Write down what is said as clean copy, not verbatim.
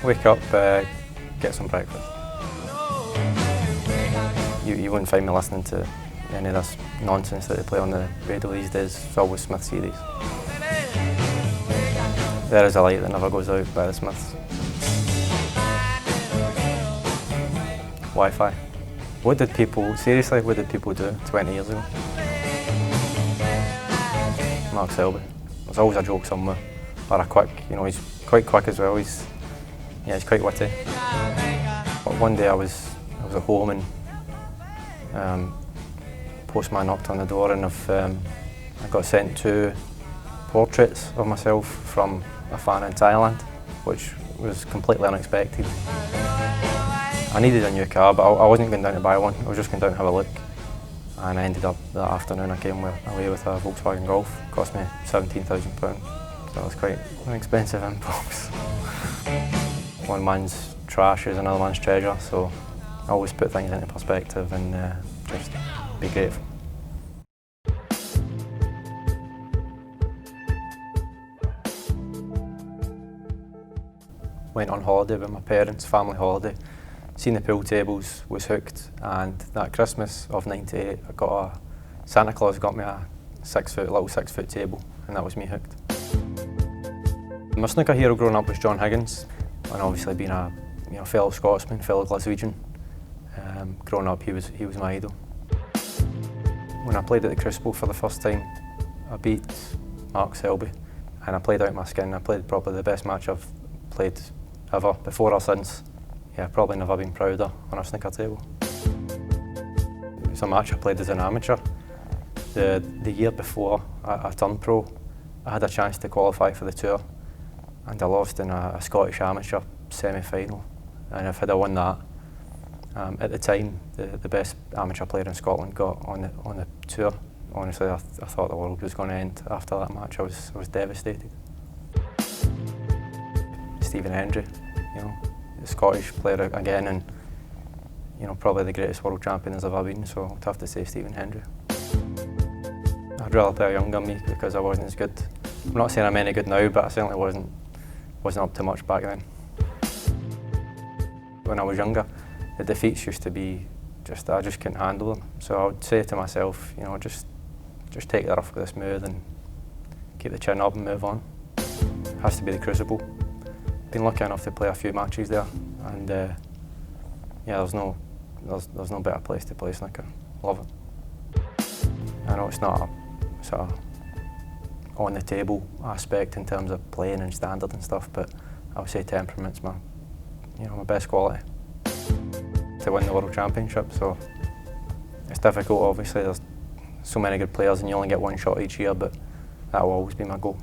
Wake up, get some breakfast. You wouldn't find me listening to any of this nonsense that they play on the radio these days. It's always Smith series. There is a light that never goes out by the Smiths. Wi-Fi. What did people do 20 years ago? Mark Selby. There's always a joke somewhere, or a quick, he's quite quick as well. He's quite witty. But one day I was at home and postman knocked on the door, and I got sent 2 portraits of myself from a fan in Thailand, which was completely unexpected. I needed a new car, but I wasn't going down to buy one. I was just going down to have a look. And I ended up that afternoon, I came away with a Volkswagen Golf. It cost me £17,000, so that was quite an expensive impulse. One man's trash is another man's treasure, so I always put things into perspective and just be grateful. Went on holiday with my parents, family holiday. Seen the pool tables, was hooked, and that Christmas of '98 Santa Claus got me a little 6 foot table, and that was me hooked. My snooker hero growing up was John Higgins, and obviously being a fellow Scotsman, fellow Glaswegian, growing up he was my idol. When I played at the Crucible for the first time, I beat Mark Selby, and I played out my skin. I played probably the best match I've played ever, before or since. Yeah, probably never been prouder on a snooker table. It was a match I played as an amateur. The year before I turned pro, I had a chance to qualify for the tour, and I lost in a Scottish amateur semi-final. And if I'd won that, at the time, the best amateur player in Scotland got on the tour. Honestly, I thought the world was going to end after that match. I was devastated. Stephen Hendry, the Scottish player again, and probably the greatest world champion there's ever been, so I'd have to say Stephen Hendry. I'd rather play a younger me because I wasn't as good. I'm not saying I'm any good now, but I certainly wasn't up to much back then. When I was younger, the defeats used to be I just couldn't handle them. So I would say to myself, just take the rough with the smooth and keep the chin up and move on. It has to be the Crucible. Been lucky enough to play a few matches there, and there's no better place to play snooker. Love it. I know it's not a sort of on the table aspect in terms of playing and standard and stuff, but I would say temperament's my best quality to win the World Championship. So it's difficult, obviously. There's so many good players, and you only get one shot each year, but that will always be my goal.